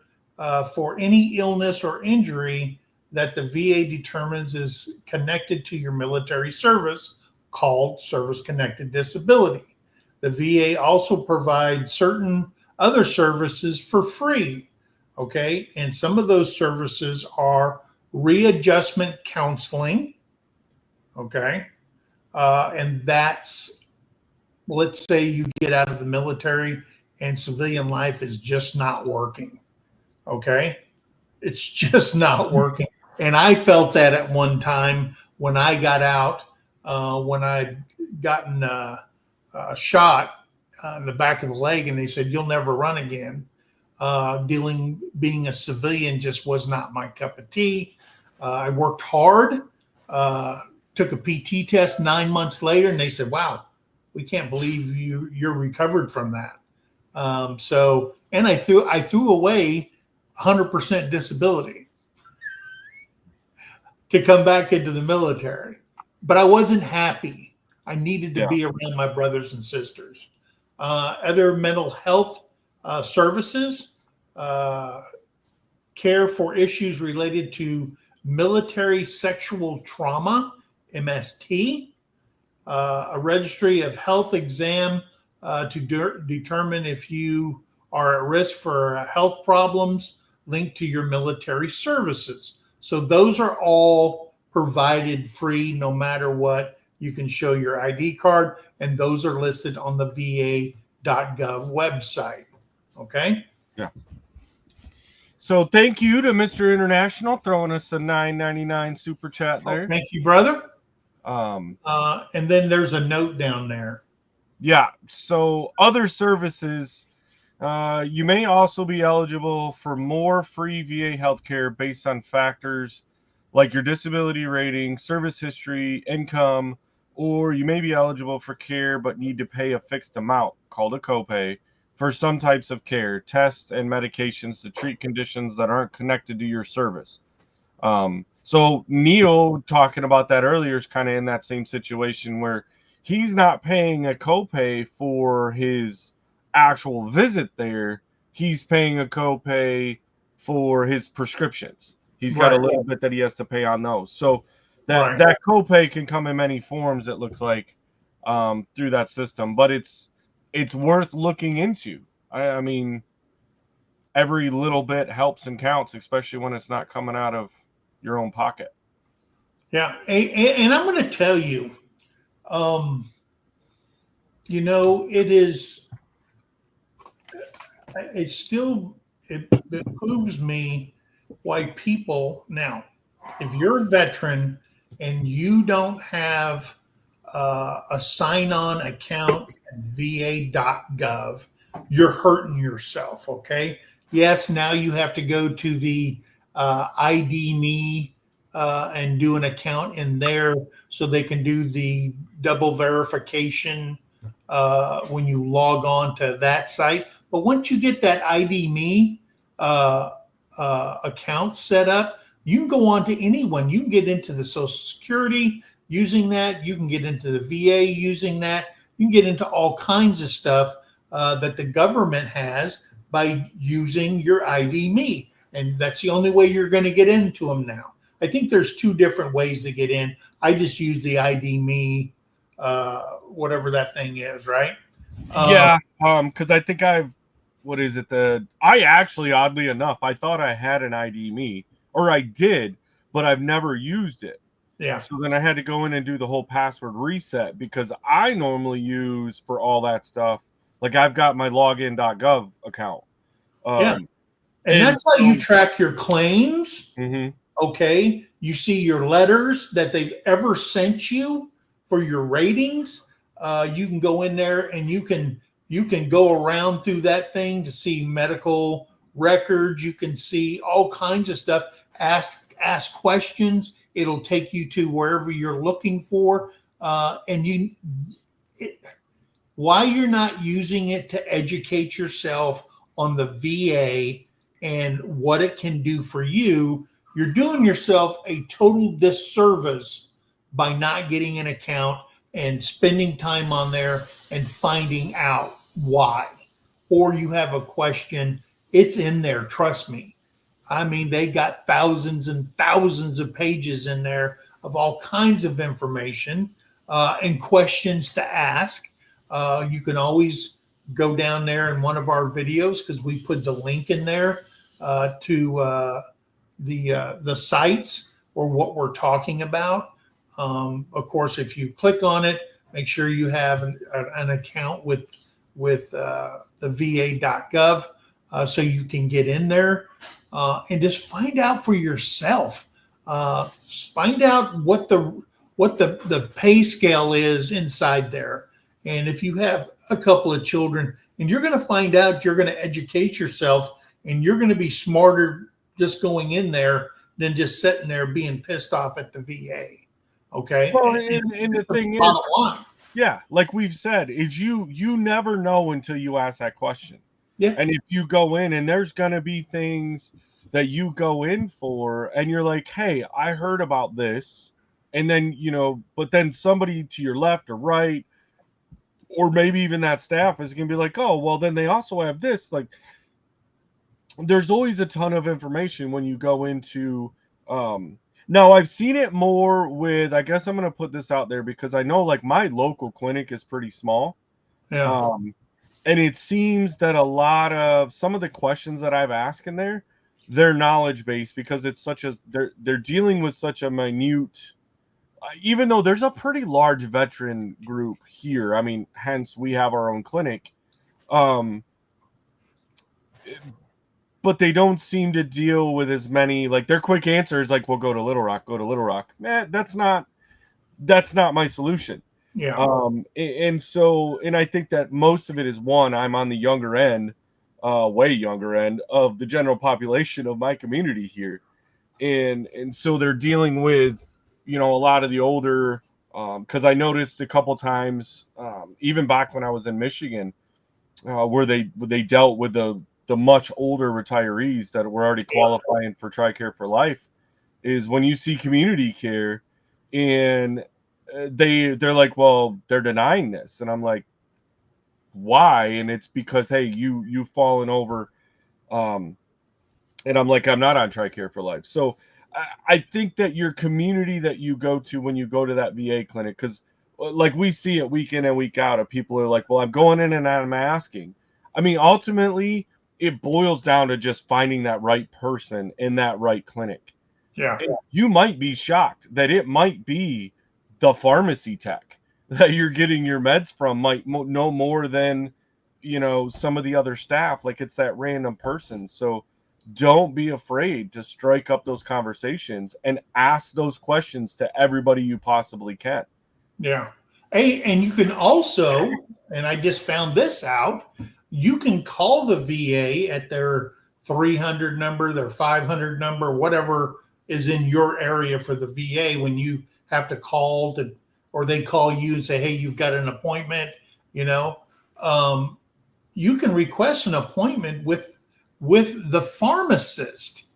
for any illness or injury that the VA determines is connected to your military service called service-connected disability. The VA also provides certain other services for free, okay? And some of those services are readjustment counseling, okay? And that's, let's say you get out of the military and civilian life is just not working, okay? It's just not working. And I felt that at one time when I got out, when I'd gotten shot in the back of the leg, and they said, "You'll never run again." Being a civilian just was not my cup of tea. I worked hard, took a PT test 9 months later, and they said, "Wow, we can't believe you're recovered from that." And I threw away 100% disability to come back into the military, but I wasn't happy. I needed to be around my brothers and sisters. Other mental health services, care for issues related to military sexual trauma, MST, a registry of health exam to determine if you are at risk for health problems linked to your military services. So those are all provided free no matter what. You can show your ID card, and those are listed on the va.gov website. Okay? Yeah. So thank you to Mr. International throwing us a $9.99 super chat there. Oh, thank you, brother. And then there's a note down there. Yeah. So other services, you may also be eligible for more free VA healthcare based on factors like your disability rating, service history, income, or you may be eligible for care but need to pay a fixed amount called a copay for some types of care, tests, and medications to treat conditions that aren't connected to your service. So Neil, talking about that earlier, is kind of in that same situation where he's not paying a copay for his actual visit there. He's paying a copay for his prescriptions. He's got a little bit that he has to pay on those. So that copay can come in many forms, it looks like, through that system. But it's worth looking into. I mean, every little bit helps and counts, especially when it's not coming out of your own pocket. Yeah. And I'm going to tell you, it behooves me why people now, if you're a veteran and you don't have a sign-on account at va.gov, you're hurting yourself. Okay. Yes. Now you have to go to the ID Me and do an account in there so they can do the double verification when you log on to that site. But once you get that ID Me account set up, you can go on to anyone. You can get into the Social Security using that. You can get into the VA using that. You can get into all kinds of stuff that the government has by using your ID Me. And that's the only way you're going to get into them now. I think there's two different ways to get in. I just use the ID Me, whatever that thing is, right? Because I think I actually, oddly enough, I thought I had an ID Me, or I did, but I've never used it. Yeah. So then I had to go in and do the whole password reset, because I normally use for all that stuff, like I've got my login.gov account. And that's how you track your claims. Mm-hmm. Okay. You see your letters that they've ever sent you for your ratings. You can go in there and you can go around through that thing to see medical records. You can see all kinds of stuff. Ask questions. It'll take you to wherever you're looking for. Why you're not using it to educate yourself on the VA and what it can do for you, you're doing yourself a total disservice by not getting an account and spending time on there and finding out why. Or you have a question, it's in there, trust me. I mean, they got thousands and thousands of pages in there of all kinds of information and questions to ask. You can always go down there in one of our videos because we put the link in there to the sites or what we're talking about. Of course, if you click on it, make sure you have an account with the va.gov so you can get in there and just find out for yourself. Find out what the pay scale is inside there. And if you have a couple of children, and you're going to find out, you're going to educate yourself, and you're going to be smarter just going in there than just sitting there being pissed off at the VA. Okay. Well, and the thing is, yeah, like we've said, is you never know until you ask that question. Yeah. And if you go in and there's going to be things that you go in for and you're like, hey, I heard about this. And then, but then somebody to your left or right, or maybe even that staff is going to be like, oh, well, then they also have this. Like, there's always a ton of information when you go into, now I've seen it more with, I guess I'm going to put this out there because I know like my local clinic is pretty small. Yeah. And it seems that a lot of some of the questions that I've asked in there, they're knowledge based because it's they're dealing with such a minute, even though there's a pretty large veteran group here. I mean, hence we have our own clinic. But they don't seem to deal with as many, like their quick answer is like, well, go to Little Rock. That's not my solution. Yeah. And I think that most of it is one, I'm on the younger end, way younger end of the general population of my community here. And so they're dealing with, a lot of the older, because I noticed a couple times, even back when I was in Michigan, where they dealt with the much older retirees that were already qualifying for TRICARE for Life, is when you see community care and they're like, well, they're denying this. And I'm like, why? And it's because, hey, you've fallen over. And I'm like, I'm not on TRICARE for Life. So I think that your community that you go to when you go to that VA clinic, because like we see it week in and week out of people are like, well, I'm going in and I'm asking. I mean, ultimately, it boils down to just finding that right person in that right clinic. Yeah. And you might be shocked that it might be the pharmacy tech that you're getting your meds from might know more than, some of the other staff. Like it's that random person. So don't be afraid to strike up those conversations and ask those questions to everybody you possibly can. Yeah. Hey, and you can also, and I just found this out, you can call the VA at their 300 number, their 500 number, whatever is in your area for the VA when you have to call or they call you and say, hey, you've got an appointment, you can request an appointment with the pharmacist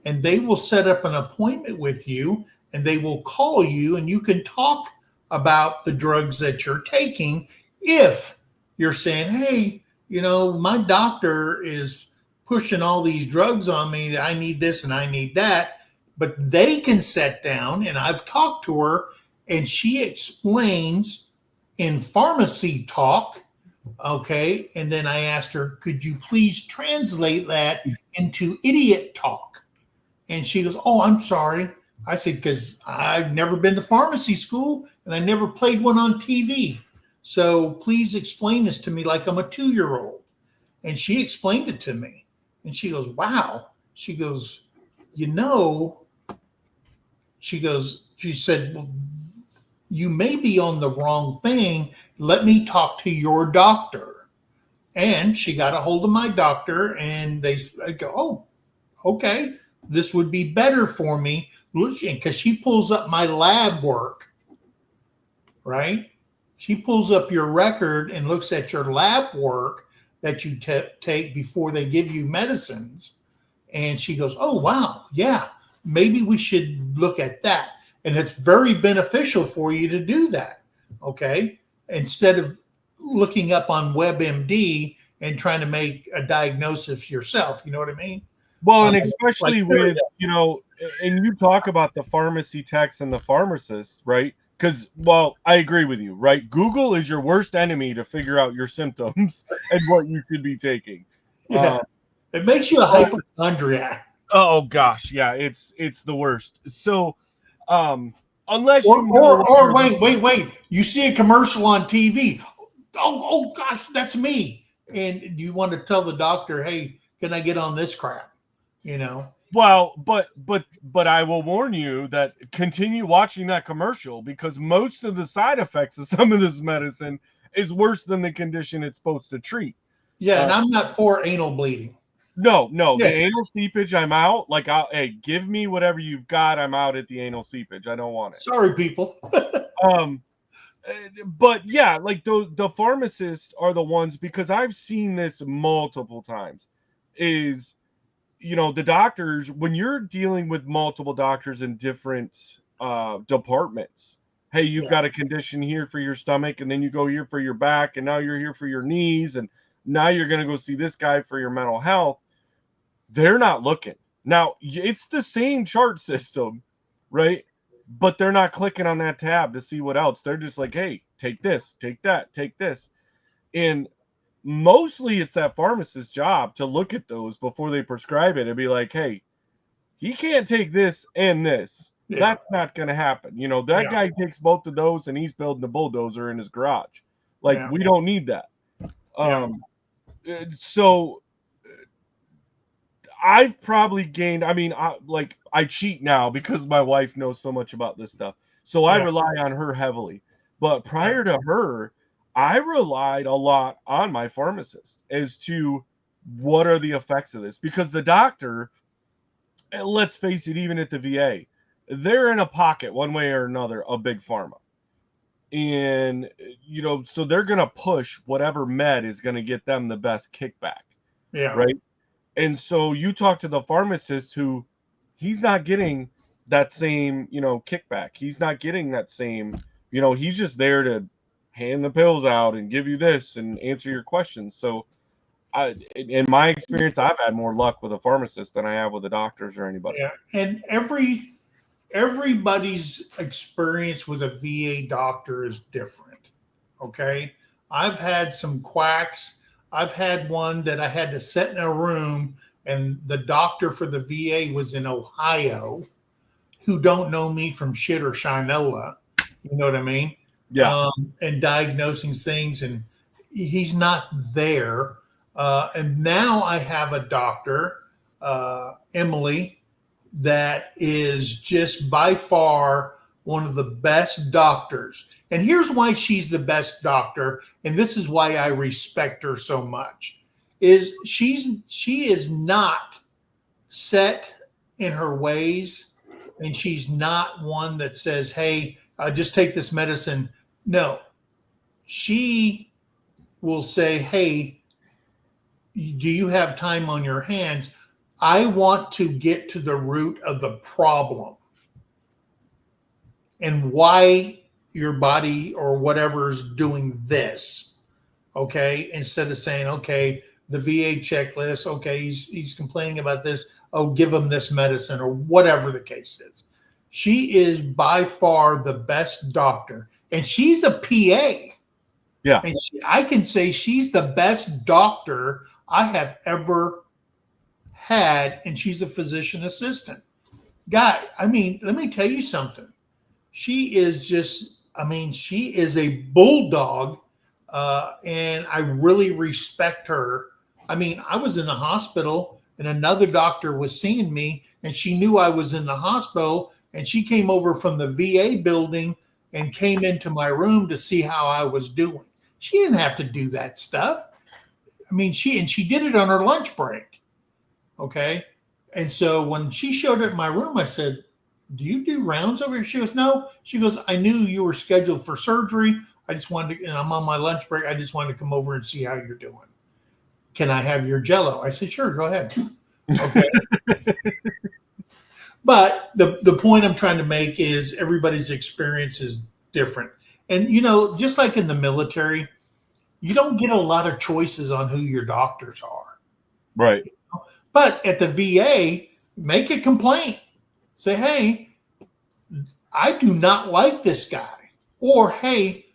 and they will set up an appointment with you and they will call you and you can talk about the drugs that you're taking. If you're saying, hey, my doctor is pushing all these drugs on me. I need this and I need that. But they can sit down, and I've talked to her, and she explains in pharmacy talk, okay? And then I asked her, could you please translate that into idiot talk? And she goes, oh, I'm sorry. I said, because I've never been to pharmacy school, and I never played one on TV. So please explain this to me like I'm a 2-year-old. And she explained it to me. And she goes, wow. She goes, she said, well, you may be on the wrong thing. Let me talk to your doctor. And she got a hold of my doctor and they go, oh, okay, this would be better for me. Because she pulls up my lab work, right? She pulls up your record and looks at your lab work that you take before they give you medicines. And she goes, oh, wow, yeah, maybe we should look at that. And it's very beneficial for you to do that, okay? Instead of looking up on WebMD and trying to make a diagnosis yourself, you know what I mean? Well, and Like especially with, and you talk about the pharmacy techs and the pharmacists, right? Because, well, I agree with you, right? Google is your worst enemy to figure out your symptoms and what you should be taking. yeah, it makes you a but- hypochondriac. Oh gosh, yeah, it's the worst. So, unless Or, you know, or wait. You see a commercial on TV. Oh gosh, that's me. And you want to tell the doctor, hey, can I get on this crap? You know? well, but I will warn you that continue watching that commercial, because most of the side effects of some of this medicine is worse than the condition it's supposed to treat. Yeah, and I'm not for anal bleeding. No, Yeah. the anal seepage, I'm out. Like, hey, give me whatever you've got. I'm out at the anal seepage. I don't want it. Sorry, people. But yeah, like the pharmacists are the ones, because I've seen this multiple times, is, the doctors, when you're dealing with multiple doctors in different departments, hey, you've got a condition here for your stomach, and then you go here for your back, and now you're here for your knees, and now you're going to go see this guy for your mental health. They're not looking. Now, it's the same chart system, right? But they're not clicking on that tab to see what else. They're just like, hey, take this, take that, take this. And mostly it's that pharmacist's job to look at those before they prescribe it and be like, hey, he can't take this and this. Yeah. That's not going to happen. That guy takes both of those and he's building a bulldozer in his garage. Like, we don't need that. So I've probably gained, I cheat now because my wife knows so much about this stuff. So I rely on her heavily. But prior to her, I relied a lot on my pharmacist as to what are the effects of this. Because the doctor, let's face it, even at the VA, they're in a pocket one way or another of big pharma. And, so they're going to push whatever med is going to get them the best kickback. Yeah. Right. And so you talk to the pharmacist who he's not getting that same, kickback. He's not getting that same, he's just there to hand the pills out and give you this and answer your questions. So in my experience, I've had more luck with a pharmacist than I have with the doctors or anybody. Yeah. And everybody's experience with a VA doctor is different. Okay. I've had some quacks. I've had one that I had to sit in a room, and the doctor for the VA was in Ohio, who don't know me from shit or shinola. You know what I mean? Yeah. And diagnosing things, and he's not there. And now I have a doctor, Emily, that is just by far one of the best doctors. And here's why she's the best doctor, and this is why I respect her so much, is she is not set in her ways, and she's not one that says, hey, just take this medicine. No, she will say, hey, do you have time on your hands? I want to get to the root of the problem and why your body or whatever is doing this. Okay. Instead of saying, okay, the VA checklist, okay, he's complaining about this. Oh, give him this medicine or whatever the case is. She is by far the best doctor, and she's a PA. Yeah. And I can say she's the best doctor I have ever had, and she's a physician assistant. God, let me tell you something. She is just, she is a bulldog, and I really respect her. I was in the hospital, and another doctor was seeing me, and she knew I was in the hospital, and she came over from the VA building and came into my room to see how I was doing. She didn't have to do that stuff. She did it on her lunch break. Okay. And so when she showed up in my room, I said, do you do rounds over here? She goes, no. She goes, I knew you were scheduled for surgery. I just wanted to, I'm on my lunch break. I just wanted to come over and see how you're doing. Can I have your Jell-O? I said, sure, go ahead. Okay. But the point I'm trying to make is everybody's experience is different. And, just like in the military, you don't get a lot of choices on who your doctors are. Right. But at the VA, make a complaint. Say, hey, I do not like this guy. Or, hey,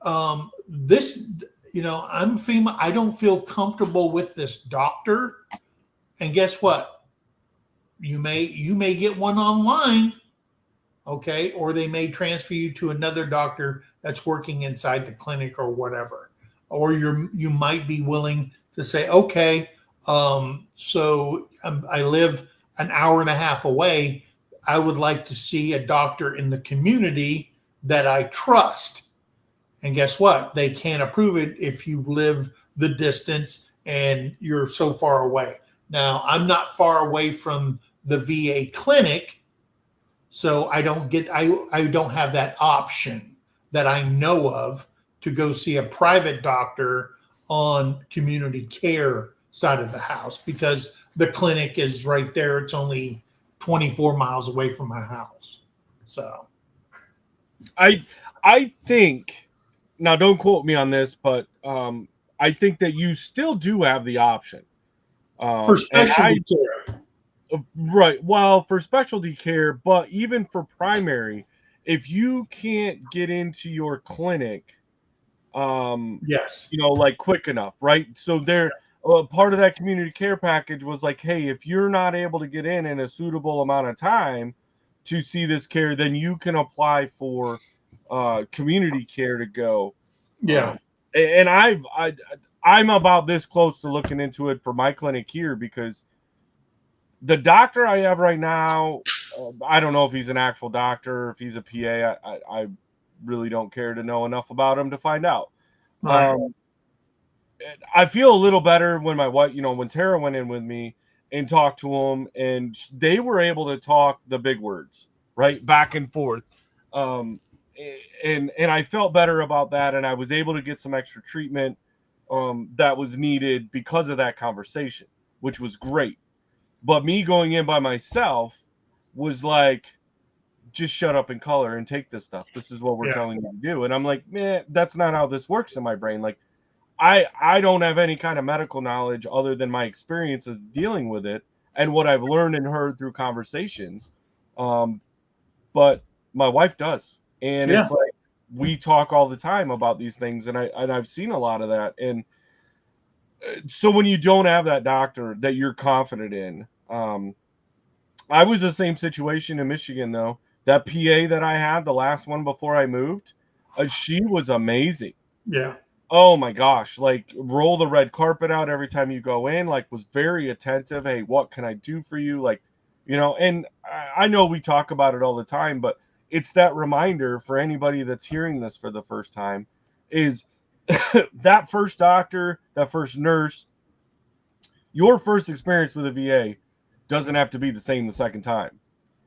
I'm female. I don't feel comfortable with this doctor. And guess what? You may get one online, okay, or they may transfer you to another doctor that's working inside the clinic or whatever. Or you might be willing to say, okay, I live an hour and a half away. I would like to see a doctor in the community that I trust. And guess what? They can't approve it if you live the distance and you're so far away. Now, I'm not far away from the VA clinic, so I don't have that option that I know of to go see a private doctor on community care side of the house because the clinic is right there. It's only 24 miles away from my house. So I think, now don't quote me on this, but I think that you still do have the option. For specialty care. Right. Well, for specialty care, but even for primary, if you can't get into your clinic, yes, like quick enough, right? So part of that community care package was like, hey, if you're not able to get in a suitable amount of time to see this care, then you can apply for community care to go. Yeah. And I'm about this close to looking into it for my clinic here because the doctor I have right now, I don't know if he's an actual doctor, if he's a PA. I really don't care to know enough about him to find out. Right. I feel a little better when my wife, when Tara went in with me and talked to him, and they were able to talk the big words, right, back and forth. And I felt better about that, and I was able to get some extra treatment that was needed because of that conversation, which was great. But me going in by myself was like, just shut up and color and take this stuff. This is what we're telling you to do. And I'm like, man, that's not how this works in my brain. Like, I don't have any kind of medical knowledge other than my experiences dealing with it and what I've learned and heard through conversations. But my wife does. And it's like, we talk all the time about these things. And I've seen a lot of that. And so when you don't have that doctor that you're confident in, I was the same situation in Michigan, though. That PA that I had, the last one before I moved, she was amazing. Yeah. Oh my gosh. Like, roll the red carpet out every time you go in, like, was very attentive. Hey, what can I do for you? Like, and I know we talk about it all the time, but it's that reminder for anybody that's hearing this for the first time is that first doctor, that first nurse, your first experience with a VA doesn't have to be the same the second time.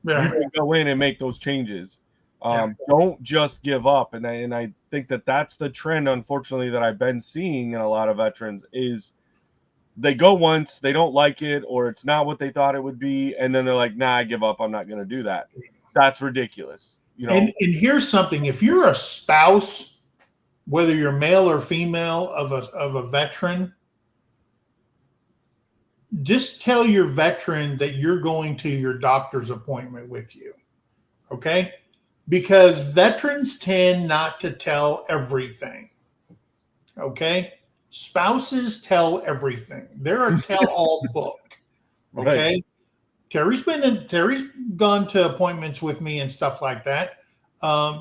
Yeah. You can go in and make those changes. Don't just give up. And I think that that's the trend, unfortunately, that I've been seeing in a lot of veterans is they go once, they don't like it, or it's not what they thought it would be. And then they're like, nah, I give up. I'm not going to do that. That's ridiculous. And here's something. If you're a spouse, whether you're male or female of a veteran, just tell your veteran that you're going to your doctor's appointment with you. Okay? Because veterans tend not to tell everything. Okay? Spouses tell everything. They're a tell-all book. Okay? Right. Terry's gone to appointments with me and stuff like that.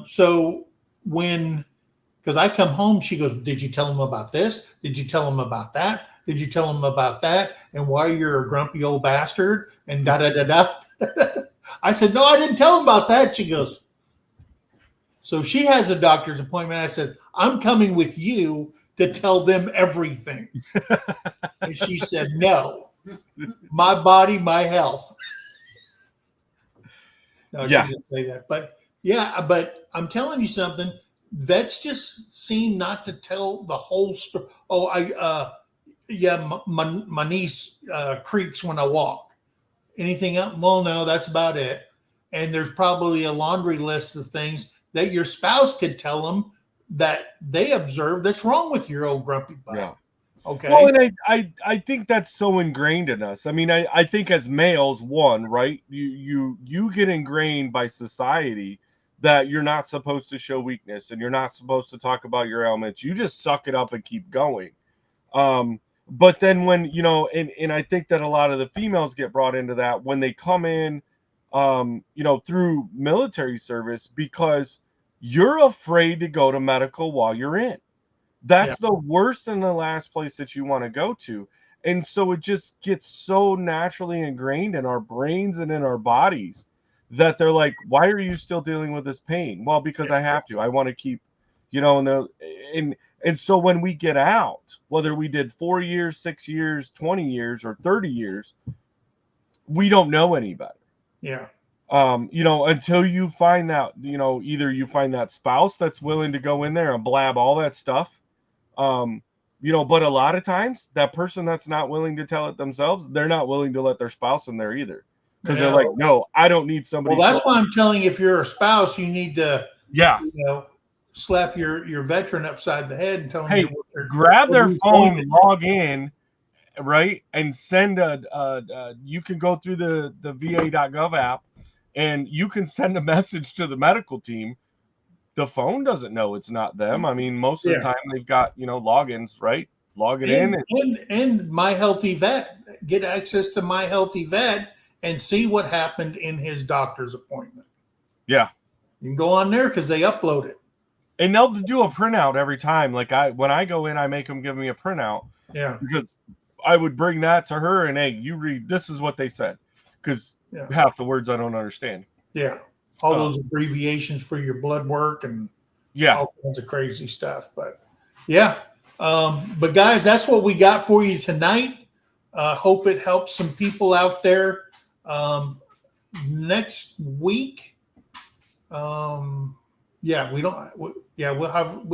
So because I come home, she goes, did you tell him about this? Did you tell him about that? Did you tell him about that? And why you're a grumpy old bastard? And da-da-da-da. I said, no, I didn't tell him about that. She goes, so she has a doctor's appointment. I said, I'm coming with you to tell them everything. And she said, no, my body, my health. No, she didn't say that. But but I'm telling you something. That's just seem not to tell the whole story. Oh, my niece creaks when I walk. Anything else? Well, no, that's about it. And there's probably a laundry list of things that your spouse could tell them that they observe that's wrong with your old grumpy butt. Yeah. Okay. Well, and I think that's so ingrained in us. I mean, I think as males, right? You get ingrained by society that you're not supposed to show weakness and you're not supposed to talk about your ailments. You just suck it up and keep going. But then when, and I think that a lot of the females get brought into that when they come in, through military service because you're afraid to go to medical while you're in. That's the worst and the last place that you want to go to. And so it just gets so naturally ingrained in our brains and in our bodies that they're like, why are you still dealing with this pain? Well, because I have to. I want to keep, and so when we get out, whether we did 4 years, 6 years, 20 years, or 30 years, we don't know any better. Yeah. Until you find that, either you find that spouse that's willing to go in there and blab all that stuff. But a lot of times that person that's not willing to tell it themselves, they're not willing to let their spouse in there either. Because they're like, no, I don't need somebody. Well, that's why I'm telling you, if you're a spouse, you need to, yeah, slap your veteran upside the head and tell them, hey, grab their phone, log in, right, and send you can go through the va.gov app and you can send a message to the medical team. The phone doesn't know it's not them. I mean, most of the time they've got, logins, right? Log it in. And My Healthy Vet. Get access to My Healthy Vet and see what happened in his doctor's appointment. Yeah. You can go on there because they upload it. And they'll do a printout every time. Like when I go in, I make them give me a printout. Yeah. Because I would bring that to her and, hey, you read, this is what they said. Because half the words I don't understand. Yeah. All those abbreviations for your blood work and all kinds of crazy stuff. But but guys, that's what we got for you tonight. Hope it helps some people out there. Next week, we'll have.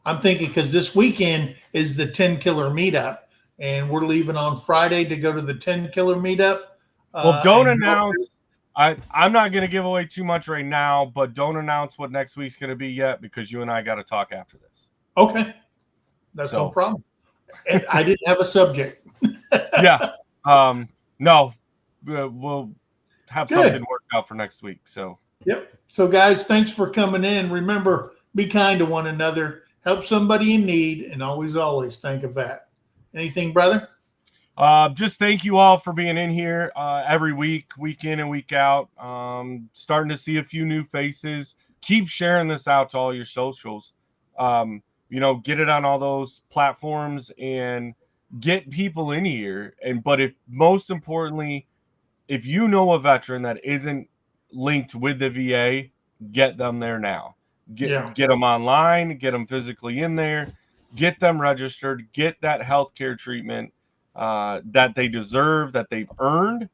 I'm thinking because this weekend is the 10 Killer meetup, and we're leaving on Friday to go to the 10 Killer meetup. Well, don't announce. I'm not going to give away too much right now, but don't announce what next week's going to be yet because you and I got to talk after this. Okay. That's no problem. And I didn't have a subject. Yeah. No, we'll have something worked out for next week. So, yep. So guys, thanks for coming in. Remember, be kind to one another, help somebody in need, and always think of that. Anything, brother? Just thank you all for being in here every week in and week out. Starting to see a few new faces. Keep sharing this out to all your socials. Get it on all those platforms and get people in here. But most importantly, if you know a veteran that isn't linked with the VA, get them there now. Get them online, get them physically in there, get them registered, get that healthcare treatment that they deserve, that they've earned,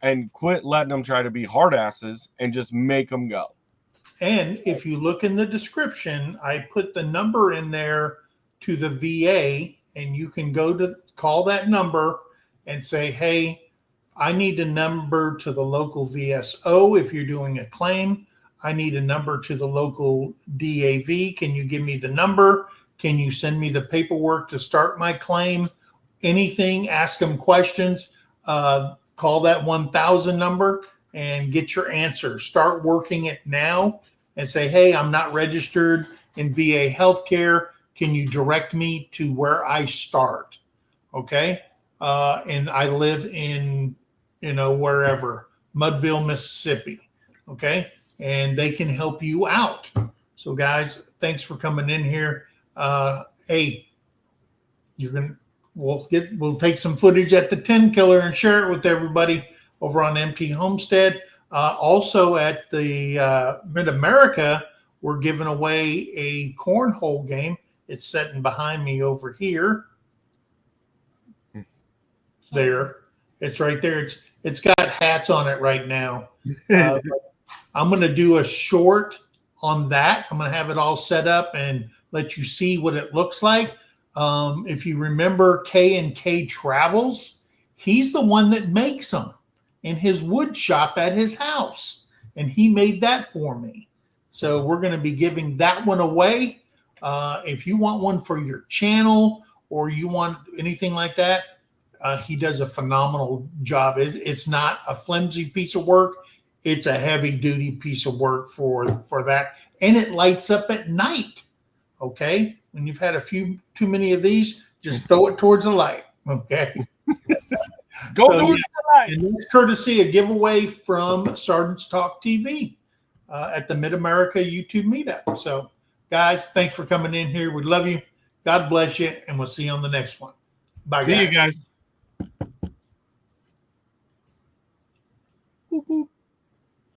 and quit letting them try to be hard asses and just make them go. And if you look in the description, I put the number in there to the VA, and you can call that number and say, hey, I need a number to the local VSO if you're doing a claim. I need a number to the local DAV. Can you give me the number? Can you send me the paperwork to start my claim? Anything, ask them questions, call that 1000 number and get your answer. Start working it now and say, hey, I'm not registered in VA healthcare. Can you direct me to where I start? Okay. And I live in, wherever, Mudville, Mississippi. Okay. And they can help you out. So guys, thanks for coming in here. Hey, we'll take some footage at the 10 Killer and share it with everybody over on MT Homestead. Also at the Mid-America, we're giving away a cornhole game. It's sitting behind me over here. There. It's right there. It's got hats on it right now. I'm going to do a short on that. I'm going to have it all set up and let you see what it looks like. If you remember K&K Travels, he's the one that makes them in his wood shop at his house. And he made that for me. So we're going to be giving that one away. If you want one for your channel or you want anything like that, he does a phenomenal job. It's not a flimsy piece of work. It's a heavy duty piece of work for that. And it lights up at night. Okay. When you've had a few too many of these, just throw it towards the light. Okay. Go So, towards the light. And it's courtesy a giveaway from Sergeant's Talk TV at the Mid-America YouTube meetup. So guys, thanks for coming in here. We love you. God bless you. And we'll see you on the next one. Bye, See guys. you guys. Boop, boop.